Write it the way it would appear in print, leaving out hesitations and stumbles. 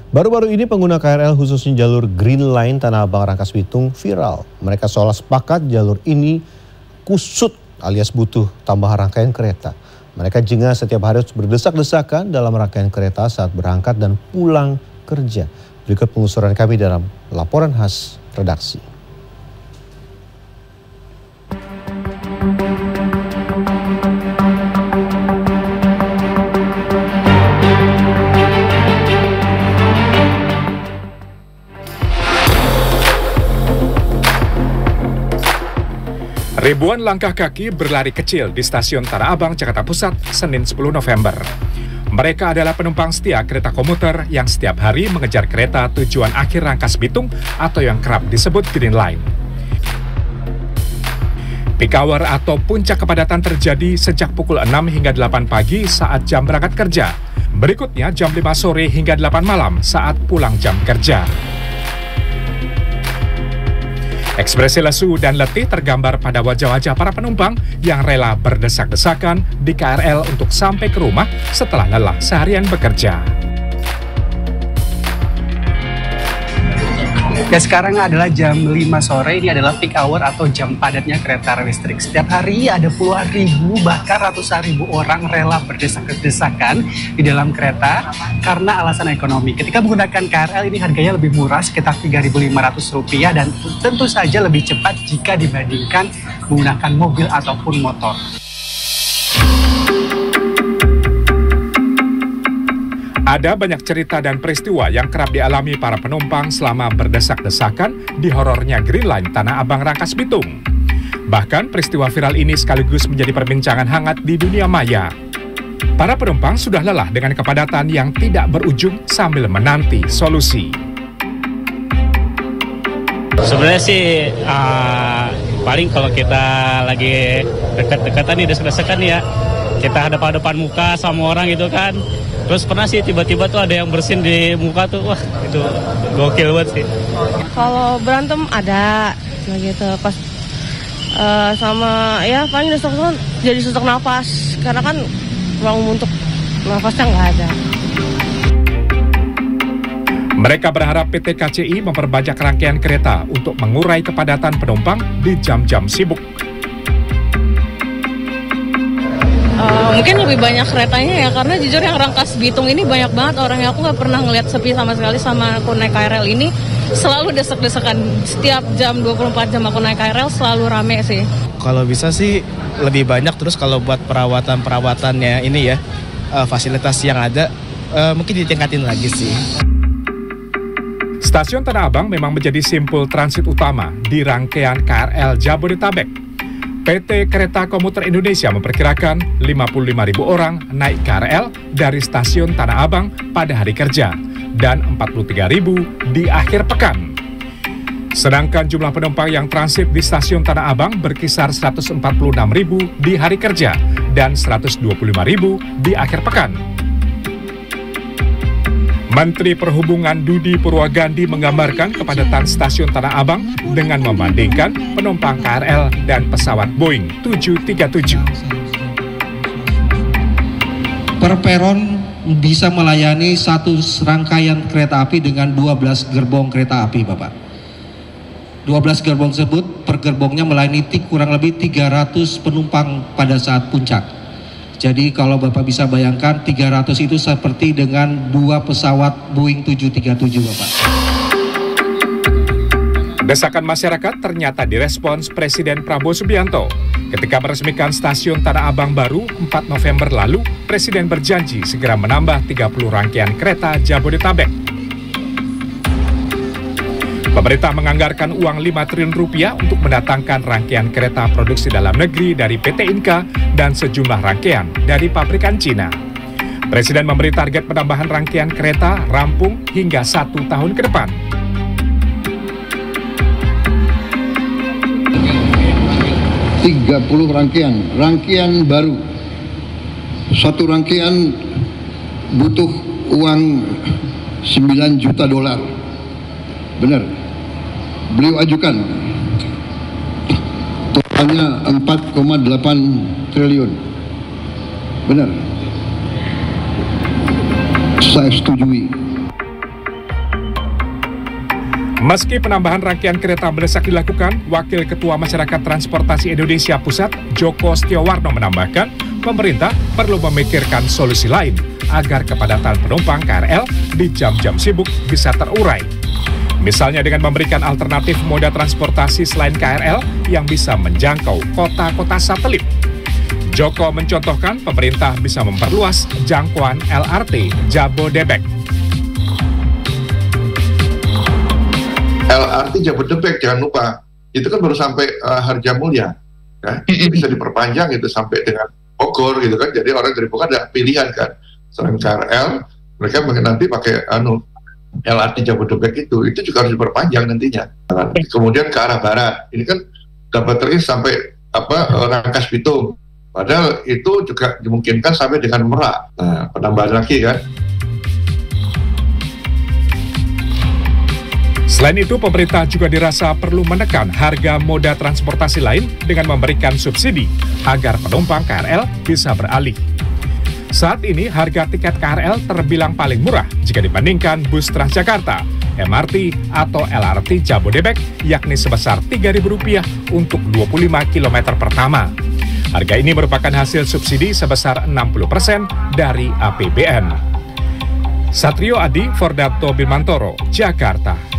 Baru-baru ini pengguna KRL khususnya jalur Green Line Tanah Abang Rangkas Bitung viral. Mereka seolah sepakat jalur ini kusut alias butuh tambahan rangkaian kereta. Mereka jengah setiap hari harus berdesak-desakan dalam rangkaian kereta saat berangkat dan pulang kerja. Berikut pengusuran kami dalam laporan khas redaksi. Ribuan langkah kaki berlari kecil di stasiun Tanah Abang, Jakarta Pusat, Senin 10 November. Mereka adalah penumpang setia kereta komuter yang setiap hari mengejar kereta tujuan akhir Rangkas Bitung atau yang kerap disebut Green Line. Peak hour atau puncak kepadatan terjadi sejak pukul 6 hingga 8 pagi saat jam berangkat kerja. Berikutnya jam 5 sore hingga 8 malam saat pulang jam kerja. Ekspresi lesu dan letih tergambar pada wajah-wajah para penumpang yang rela berdesak-desakan di KRL untuk sampai ke rumah setelah lelah seharian bekerja. Ya, sekarang adalah jam 5 sore, ini adalah peak hour atau jam padatnya kereta listrik. Setiap hari ada puluhan ribu, bahkan ratusan ribu orang rela berdesak-desakan di dalam kereta karena alasan ekonomi. Ketika menggunakan KRL ini harganya lebih murah, sekitar Rp3.500 dan tentu saja lebih cepat jika dibandingkan menggunakan mobil ataupun motor. Ada banyak cerita dan peristiwa yang kerap dialami para penumpang selama berdesak-desakan di horornya Green Line Tanah Abang Rangkas Bitung. Bahkan peristiwa viral ini sekaligus menjadi perbincangan hangat di dunia maya. Para penumpang sudah lelah dengan kepadatan yang tidak berujung sambil menanti solusi. Sebenarnya sih paling kalau kita lagi dekat-dekatan nih, desak-desakan ya, kita hadap-hadapan muka sama orang gitu kan. Terus pernah sih tiba-tiba tuh ada yang bersin di muka tuh, wah itu gokil banget sih. Kalau berantem ada, gitu pas sama ya paling desak-desakan jadi sesak nafas karena kan ruang untuk nafasnya nggak ada. Mereka berharap PT KCI memperbajak rangkaian kereta untuk mengurai kepadatan penumpang di jam-jam sibuk. Mungkin lebih banyak keretanya ya, karena jujur yang Rangkas Bitung ini banyak banget orangnya. Aku nggak pernah ngeliat sepi sama sekali sama aku naik KRL ini. Selalu desak-desakan, setiap jam 24 jam aku naik KRL selalu rame sih. Kalau bisa sih lebih banyak, terus kalau buat perawatan-perawatannya ini ya, fasilitas yang ada mungkin ditingkatin lagi sih. Stasiun Tanah Abang memang menjadi simpul transit utama di rangkaian KRL Jabodetabek. PT Kereta Komuter Indonesia memperkirakan 55.000 orang naik KRL dari stasiun Tanah Abang pada hari kerja dan 43.000 di akhir pekan. Sedangkan jumlah penumpang yang transit di stasiun Tanah Abang berkisar 146.000 di hari kerja dan 125.000 di akhir pekan. Menteri Perhubungan Dudi Purwagandi menggambarkan kepadatan stasiun Tanah Abang dengan membandingkan penumpang KRL dan pesawat Boeing 737. Per peron bisa melayani satu rangkaian kereta api dengan 12 gerbong kereta api, Bapak. 12 gerbong tersebut per gerbongnya melayani kurang lebih 300 penumpang pada saat puncak. Jadi kalau Bapak bisa bayangkan 300 itu seperti dengan 2 pesawat Boeing 737, Bapak. Desakan masyarakat ternyata direspons Presiden Prabowo Subianto. Ketika meresmikan stasiun Tanah Abang baru 4 November lalu, Presiden berjanji segera menambah 30 rangkaian kereta Jabodetabek. Pemerintah menganggarkan uang 5 triliun rupiah untuk mendatangkan rangkaian kereta produksi dalam negeri dari PT Inka dan sejumlah rangkaian dari pabrikan Cina. Presiden memberi target penambahan rangkaian kereta rampung hingga 1 tahun ke depan. Rangkaian baru. Satu rangkaian butuh uang $9 juta. Benar. Beliau ajukan totalnya 4,8 triliun. Benar. Saya setujui. Meski penambahan rangkaian kereta mendesak dilakukan, Wakil Ketua Masyarakat Transportasi Indonesia Pusat, Joko Setiawarno menambahkan, pemerintah perlu memikirkan solusi lain agar kepadatan penumpang KRL di jam-jam sibuk bisa terurai. Misalnya dengan memberikan alternatif moda transportasi selain KRL yang bisa menjangkau kota-kota satelit. Joko mencontohkan pemerintah bisa memperluas jangkauan LRT Jabodebek. LRT Jabodebek jangan lupa, itu kan baru sampai Harjamulya, ya. Itu bisa diperpanjang itu sampai dengan Bogor gitu kan. Jadi orang dari Bogor ada pilihan kan, selain KRL mereka nanti pakai LRT Jabodebek itu juga harus diperpanjang nantinya. Kemudian ke arah barat, ini kan dapat terus sampai Rangkas Bitung, padahal itu juga dimungkinkan sampai dengan Merak. Nah, penambahan lagi kan. Selain itu, pemerintah juga dirasa perlu menekan harga moda transportasi lain dengan memberikan subsidi agar penumpang KRL bisa beralih. Saat ini, harga tiket KRL terbilang paling murah jika dibandingkan bus Transjakarta, MRT, atau LRT Jabodebek, yakni sebesar Rp3.000 untuk 25 km pertama. Harga ini merupakan hasil subsidi sebesar 60% dari APBN. Satrio Adi, Fordarto Bimantoro, Jakarta.